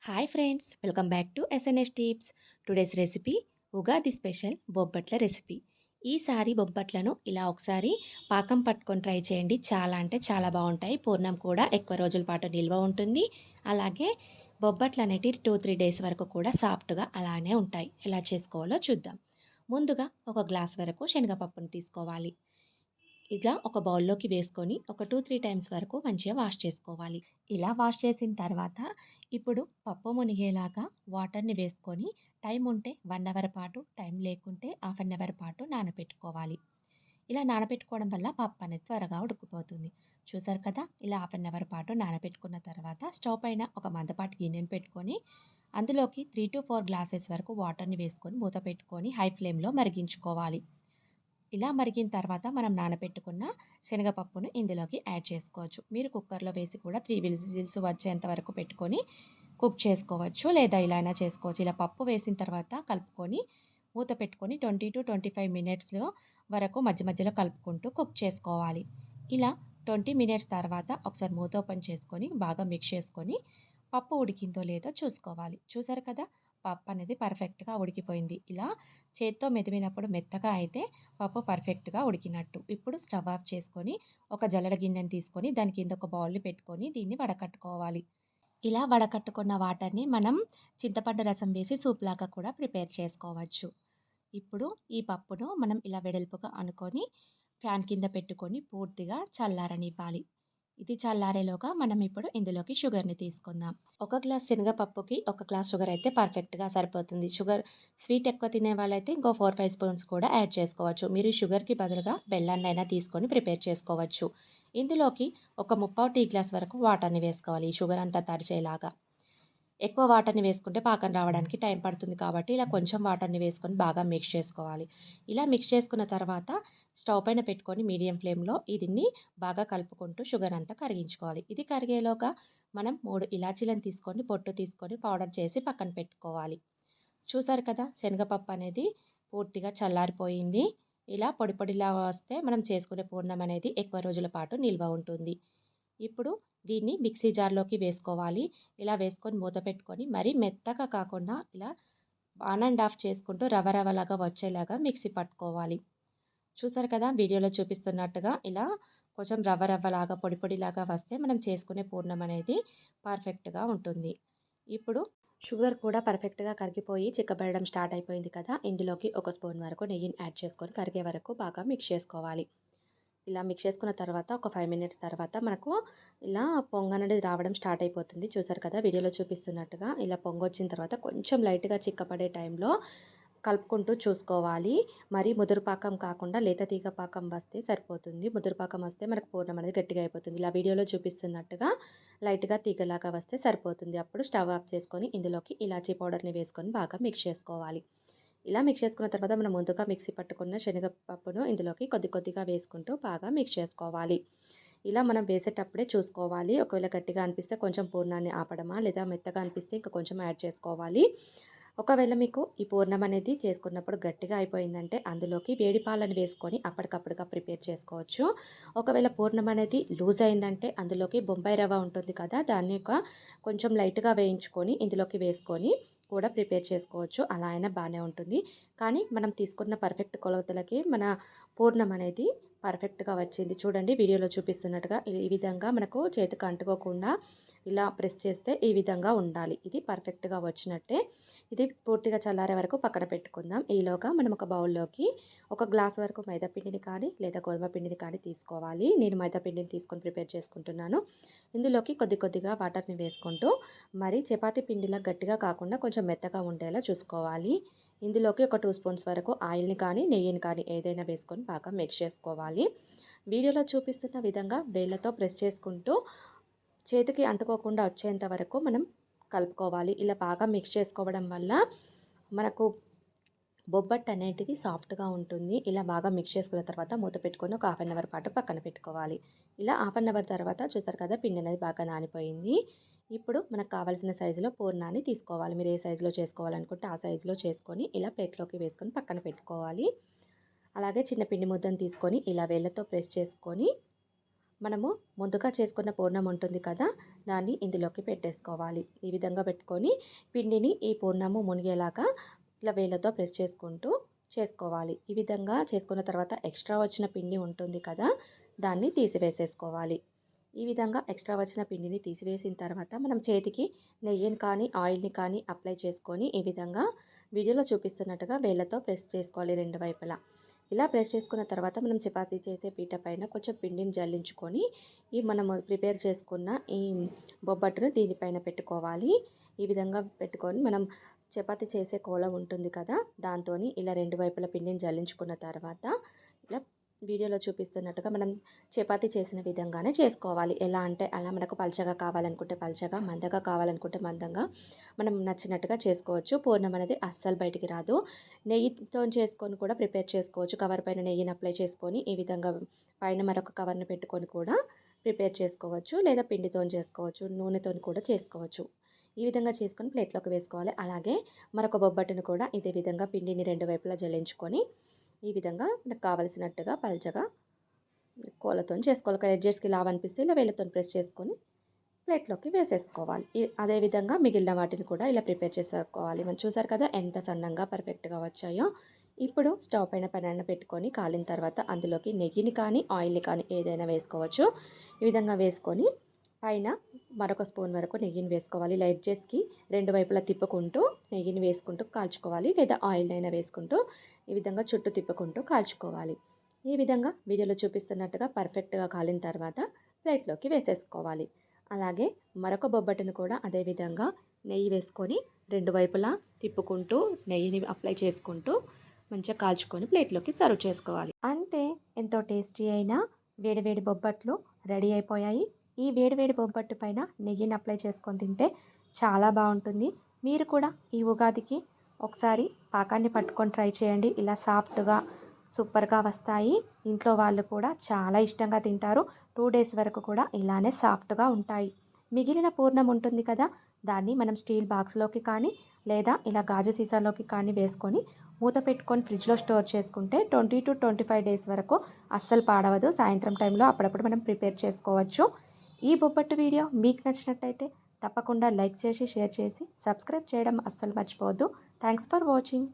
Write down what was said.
Hi friends, welcome back to SNS tips. Today's recipe Ugadi special Bobbatla recipe. ఈసారి బొబ్బట్లను ఇలా ఒకసారి పాకం పట్టుకొని ట్రై చేయండి. చాలా అంటే చాలా బాగుంటాయి. పూర్ణం కూడా ఎక్కువ రోజుల పాటు నిల్వ ఉంటుంది. అలాగే బొబ్బట్లు అనేటివి 2-3 డేస్ వరకు కూడా సాఫ్ట్గా అలానే ఉంటాయి. ఎలా చేసుకోవాలో చూద్దాం. ముందుగా ఒక గ్లాస్ వరకు శనగపప్పును తీసుకోవాలి. ఇలా ఒక బౌల్లోకి వేసుకొని ఒక 2-3 టైమ్స్ వరకు మంచిగా వాష్ చేసుకోవాలి. ఇలా వాష్ చేసిన తర్వాత ఇప్పుడు పప్పు మునిగేలాగా వాటర్‌ని వేసుకొని టైం ఉంటే 1 అవర్ పాటు, టైం లేకుంటే హాఫ్ అన్ అవర్ పాటు నానబెట్టుకోవాలి. ఇలా నానబెట్టుకోవడం వల్ల పప్పు అనేది త్వరగా ఉడికిపోతుంది. చూసారు కదా! ఇలా హాఫ్ అన్ అవర్ పాటు నానబెట్టుకున్న తర్వాత స్టవ్ పైన ఒక మందపాటి గిన్నెను పెట్టుకొని అందులోకి 3-4 గ్లాసెస్ వరకు వాటర్‌ని వేసుకొని మూత పెట్టుకొని హై ఫ్లేమ్‌లో మరిగించుకోవాలి. ఇలా మరిగిన తర్వాత మనం నానబెట్టుకున్న శనగపప్పును ఇందులోకి యాడ్ చేసుకోవచ్చు. మీరు కుక్కర్‌లో వేసి కూడా 3 విజిల్స్ వచ్చేంత వరకు పెట్టుకొని కుక్ చేసుకోవచ్చు. లేదా ఇలా అయినా చేసుకోవచ్చు. ఇలా పప్పు వేసిన తర్వాత కలుపుకొని మూత పెట్టుకొని 20-25 మినిట్స్‌లో వరకు మధ్య మధ్యలో కలుపుకుంటూ కుక్ చేసుకోవాలి. ఇలా 20 మినిట్స్ తర్వాత ఒకసారి మూత ఓపెన్ చేసుకొని బాగా మిక్స్ చేసుకొని పప్పు ఉడికిందో లేదో చూసుకోవాలి. చూసారు కదా! పప్పు అనేది పర్ఫెక్ట్‌గా ఉడికిపోయింది. ఇలా చేత్తో మెదిమినప్పుడు మెత్తగా అయితే పప్పు పర్ఫెక్ట్‌గా ఉడికినట్టు. ఇప్పుడు స్టవ్ ఆఫ్ చేసుకొని ఒక జల్లెడ గిన్నెని తీసుకొని దాని కింద ఒక బౌల్‌ని పెట్టుకొని దీన్ని వడకట్టుకోవాలి. ఇలా వడకట్టుకున్న వాటర్‌ని మనం చింతపండు రసం వేసి సూప్‌లాగా కూడా ప్రిపేర్ చేసుకోవచ్చు. ఇప్పుడు ఈ పప్పును మనం ఇలా వెడల్పుగా అనుకొని ఫ్యాన్ కింద పెట్టుకొని పూర్తిగా చల్లారనివ్వాలి. ఇది చల్లారేలోగా మనం ఇప్పుడు ఇందులోకి షుగర్‌ని తీసుకుందాం. ఒక గ్లాస్ శనగపప్పుకి ఒక గ్లాస్ షుగర్ అయితే పర్ఫెక్ట్‌గా సరిపోతుంది. షుగర్ స్వీట్ ఎక్కువ తినే వాళ్ళైతే ఇంకో 4, 5 స్పూన్స్ కూడా యాడ్ చేసుకోవచ్చు. మీరు షుగర్‌కి బదులుగా బెల్లాన్నైనా తీసుకొని ప్రిపేర్ చేసుకోవచ్చు. ఇందులోకి ఒక ముప్పావు టీ గ్లాస్ వరకు వాటర్‌ని వేసుకోవాలి. ఈ షుగర్ అంతా తడిచేలాగా. ఎక్కువ వాటర్‌ని వేసుకుంటే పాకం రావడానికి టైం పడుతుంది కాబట్టి ఇలా కొంచెం వాటర్‌ని వేసుకొని బాగా మిక్స్ చేసుకోవాలి. ఇలా మిక్స్ చేసుకున్న తర్వాత స్టవ్ పైన పెట్టుకొని మీడియం ఫ్లేమ్‌లో దీన్ని బాగా కలుపుకుంటూ షుగర్ అంతా కరిగించుకోవాలి. ఇది కరిగేలోగా మనం 3 ఇలాచీలను తీసుకొని పొట్టు తీసుకొని పౌడర్ చేసి పక్కన పెట్టుకోవాలి. చూసారు కదా! శనగపప్పు అనేది పూర్తిగా చల్లారిపోయింది. ఇలా పొడి పొడిలా వస్తే మనం చేసుకునే పూర్ణం అనేది ఎక్కువ రోజుల పాటు నిల్వ ఉంటుంది. ఇప్పుడు దీన్ని మిక్సీ జార్‌లోకి వేసుకోవాలి. ఇలా వేసుకొని మూత పెట్టుకొని మరీ మెత్తగా కాకుండా ఇలా ఆన్ అండ్ ఆఫ్ చేసుకుంటూ రవ రవలాగా వచ్చేలాగా మిక్సీ పట్టుకోవాలి. చూసారు కదా! వీడియోలో చూపిస్తున్నట్టుగా ఇలా కొంచెం రవ్వ రవ్వలాగా పొడి పొడిలాగా వస్తే మనం చేసుకునే పూర్ణం అనేది పర్ఫెక్ట్‌గా ఉంటుంది. ఇప్పుడు షుగర్ కూడా పర్ఫెక్ట్‌గా కరిగిపోయి చిక్కబడడం స్టార్ట్ అయిపోయింది కదా! ఇందులోకి ఒక స్పూన్ వరకు నెయ్యిని యాడ్ చేసుకొని కరిగే వరకు బాగా మిక్స్ చేసుకోవాలి. ఇలా మిక్స్ చేసుకున్న తర్వాత ఒక 5 మినిట్స్ తర్వాత మనకు ఇలా పొంగనేది రావడం స్టార్ట్ అయిపోతుంది. చూసారు కదా! వీడియోలో చూపిస్తున్నట్టుగా ఇలా పొంగొచ్చిన తర్వాత కొంచెం లైట్‌గా చిక్కపడే టైంలో కలుపుకుంటూ చూసుకోవాలి. మరి ముదురు పాకం కాకుండా లేత తీగ పాకం వస్తే సరిపోతుంది. ముదురు పాకం వస్తే మనకు పూర్ణం అనేది గట్టిగా అయిపోతుంది. ఇలా వీడియోలో చూపిస్తున్నట్టుగా లైట్‌గా తీగలాగా వస్తే సరిపోతుంది. అప్పుడు స్టవ్ ఆఫ్ చేసుకొని ఇందులోకి ఇలాచీ పౌడర్‌ని వేసుకొని బాగా మిక్స్ చేసుకోవాలి. ఇలా మిక్స్ చేసుకున్న తర్వాత మనం ముందుగా మిక్సీ పట్టుకున్న శనగపప్పును ఇందులోకి కొద్ది కొద్దిగా వేసుకుంటూ బాగా మిక్స్ చేసుకోవాలి. ఇలా మనం వేసేటప్పుడే చూసుకోవాలి. ఒకవేళ గట్టిగా అనిపిస్తే కొంచెం పూర్ణాన్ని ఆపడమా, లేదా మెత్తగా అనిపిస్తే ఇంకా కొంచెం యాడ్ చేసుకోవాలి. ఒకవేళ మీకు ఈ పూర్ణం అనేది చేసుకున్నప్పుడు గట్టిగా అయిపోయిందంటే అందులోకి వేడి పాలను వేసుకొని అప్పటికప్పుడుగా ప్రిపేర్ చేసుకోవచ్చు. ఒకవేళ పూర్ణం అనేది లూజ్ అయిందంటే అందులోకి బొంబాయి రవ్వ ఉంటుంది కదా! దాన్ని కొంచెం లైట్‌గా వేయించుకొని ఇందులోకి వేసుకొని కూడా ప్రిపేర్ చేసుకోవచ్చు. అలా అయినా బానే ఉంటుంది. కానీ మనం తీసుకున్న పర్ఫెక్ట్ కొలతలకి మన పూర్ణం అనేది పర్ఫెక్ట్‌గా వచ్చింది. చూడండి వీడియోలో చూపిస్తున్నట్టుగా ఈ విధంగా మనకు చేతికి అంటుకోకుండా ఇలా ప్రెస్ చేస్తే ఈ విధంగా ఉండాలి. ఇది పర్ఫెక్ట్‌గా వచ్చినట్టే. ఇది పూర్తిగా చల్లారే వరకు పక్కన పెట్టుకుందాం. ఈలోగా మనం ఒక బౌల్‌లోకి ఒక గ్లాస్ వరకు మైదా పిండిని కానీ లేదా గోధుమ పిండిని కానీ తీసుకోవాలి. నేను మైదా పిండిని తీసుకొని ప్రిపేర్ చేసుకుంటున్నాను. ఇందులోకి కొద్ది కొద్దిగా వాటర్‌ని వేసుకుంటూ మరి చపాతీ పిండిలా గట్టిగా కాకుండా కొంచెం మెత్తగా ఉండేలా చూసుకోవాలి. ఇందులోకి ఒక 2 స్పూన్స్ వరకు ఆయిల్‌ని కానీ, నెయ్యిని కానీ ఏదైనా వేసుకొని బాగా మిక్స్ చేసుకోవాలి. వీడియోలో చూపిస్తున్న విధంగా వేళ్ళతో ప్రెస్ చేసుకుంటూ చేతికి అంటుకోకుండా వచ్చేంత వరకు మనం కలుపుకోవాలి. ఇలా బాగా మిక్స్ చేసుకోవడం వల్ల మనకు బొబ్బట్టు అనేటిది సాఫ్ట్‌గా ఉంటుంది. ఇలా బాగా మిక్స్ చేసుకున్న తర్వాత మూత పెట్టుకొని ఒక హాఫ్ అన్ అవర్ పాటు పక్కన పెట్టుకోవాలి. ఇలా హాఫ్ అన్ అవర్ తర్వాత చూసారు కదా! పిండి అనేది బాగా నానిపోయింది. ఇప్పుడు మనకు కావాల్సిన సైజులో పూర్ణాన్ని తీసుకోవాలి. మీరు ఏ సైజులో చేసుకోవాలనుకుంటే ఆ సైజులో చేసుకొని ఇలా ప్లేట్‌లోకి వేసుకొని పక్కన పెట్టుకోవాలి. అలాగే చిన్న పిండి ముద్దను తీసుకొని ఇలా వేళ్ళతో ప్రెస్ చేసుకొని మనము ముందుగా చేసుకున్న పూర్ణం ఉంటుంది కదా! దాన్ని ఇందులోకి పెట్టేసుకోవాలి. ఈ విధంగా పెట్టుకొని పిండిని ఈ పూర్ణము మునిగేలాగా ఇట్లా వేళ్ళతో ప్రెస్ చేసుకుంటూ చేసుకోవాలి. ఈ విధంగా చేసుకున్న తర్వాత ఎక్స్ట్రా వచ్చిన పిండి ఉంటుంది కదా! దాన్ని తీసివేసేసుకోవాలి. ఈ విధంగా ఎక్స్ట్రా వచ్చిన పిండిని తీసివేసిన తర్వాత మనం చేతికి నెయ్యిని కానీ, ఆయిల్‌ని కానీ అప్లై చేసుకొని ఈ విధంగా వీడియోలో చూపిస్తున్నట్టుగా వేళ్ళతో ప్రెస్ చేసుకోవాలి రెండు వైపులా. ఇలా ప్రెస్ చేసుకున్న తర్వాత మనం చపాతీ చేసే పీట పైన కొంచెం పిండిని జల్లించుకొని ఈ మనము ప్రిపేర్ చేసుకున్న ఈ బొబ్బట్టును దీనిపైన పెట్టుకోవాలి. ఈ విధంగా పెట్టుకొని మనం చపాతీ చేసే కోల ఉంటుంది కదా! దాంతోని ఇలా రెండు వైపుల పిండిని జల్లించుకున్న తర్వాత ఇలా వీడియోలో చూపిస్తున్నట్టుగా మనం చపాతీ చేసిన విధంగానే చేసుకోవాలి. ఎలా అంటే అలా మనకు పల్చగా కావాలనుకుంటే పల్చగా, మందంగా కావాలనుకుంటే మందంగా మనం నచ్చినట్టుగా చేసుకోవచ్చు. పూర్ణం అనేది అస్సలు బయటికి రాదు. నెయ్యితోని చేసుకొని కూడా ప్రిపేర్ చేసుకోవచ్చు. కవర్ పైన నెయ్యిని అప్లై చేసుకొని ఈ విధంగా పైన మరొక కవర్‌ని పెట్టుకొని కూడా ప్రిపేర్ చేసుకోవచ్చు. లేదా పిండితోని చేసుకోవచ్చు. నూనెతోని కూడా చేసుకోవచ్చు. ఈ విధంగా చేసుకొని ప్లేట్‌లోకి వేసుకోవాలి. అలాగే మరొక బొబ్బట్టును కూడా ఇదే విధంగా పిండిని రెండు వైపులా జల్లించుకొని ఈ విధంగా మనకు కావాల్సినట్టుగా పల్చగా కోళ్ళతోని చేసుకోవాలి. ఒక ఎడ్జెస్‌కి లావు అనిపిస్తే ఇలా వేళ్ళతోని ప్రెస్ చేసుకొని ప్లేట్‌లోకి వేసేసుకోవాలి. అదే విధంగా మిగిలిన వాటిని కూడా ఇలా ప్రిపేర్ చేసేసుకోవాలి. మనం చూసారు కదా ఎంత సన్నంగా పర్ఫెక్ట్‌గా వచ్చాయో. ఇప్పుడు స్టవ్ పైన పెనాన్ని పెట్టుకొని కాలిన తర్వాత అందులోకి నెయ్యిని కానీ, ఆయిల్‌ని కానీ ఏదైనా వేసుకోవచ్చు. ఈ విధంగా వేసుకొని పైన మరొక స్పూన్ వరకు నెయ్యిని వేసుకోవాలి. ఇలా ఎడ్జెస్‌కి రెండు వైపులా తిప్పుకుంటూ నెయ్యిని వేసుకుంటూ కాల్చుకోవాలి. లేదా ఆయిల్‌నైనా వేసుకుంటూ ఈ విధంగా చుట్టూ తిప్పుకుంటూ కాల్చుకోవాలి. ఈ విధంగా వీడియోలో చూపిస్తున్నట్టుగా పర్ఫెక్ట్‌గా కాలిన తర్వాత ప్లేట్‌లోకి వేసేసుకోవాలి. అలాగే మరొక బొబ్బట్టును కూడా అదే విధంగా నెయ్యి వేసుకొని రెండు వైపులా తిప్పుకుంటూ నెయ్యిని అప్లై చేసుకుంటూ మంచిగా కాల్చుకొని ప్లేట్‌లోకి సర్వ్ చేసుకోవాలి. అంతే, ఎంతో టేస్టీ అయిన వేడి వేడి బొబ్బట్లు రెడీ అయిపోయాయి. ఈ వేడి వేడి బొబ్బట్టు పైన నెయ్యిని అప్లై చేసుకొని తింటే చాలా బాగుంటుంది. మీరు కూడా ఈ ఉగాదికి ఒకసారి పాకాన్ని పట్టుకొని ట్రై చేయండి. ఇలా సాఫ్ట్‌గా సూపర్‌గా వస్తాయి. ఇంట్లో వాళ్ళు కూడా చాలా ఇష్టంగా తింటారు. 2 డేస్ వరకు కూడా ఇలానే సాఫ్ట్‌గా ఉంటాయి. మిగిలిన పూర్ణం ఉంటుంది కదా! దాన్ని మనం స్టీల్ బాక్స్‌లోకి కానీ, లేదా ఇలా గాజు సీసాలోకి కానీ వేసుకొని మూత పెట్టుకొని ఫ్రిడ్జ్‌లో స్టోర్ చేసుకుంటే 20-25 డేస్ వరకు అస్సలు పాడవదు. సాయంత్రం టైంలో అప్పుడప్పుడు మనం ప్రిపేర్ చేసుకోవచ్చు. ఈ బొబ్బట్టు వీడియో మీకు నచ్చినట్టయితే తప్పకుండా లైక్ చేసి, షేర్ చేసి, సబ్స్క్రైబ్ చేయడం అస్సలు మర్చిపోవద్దు. Thanks for watching.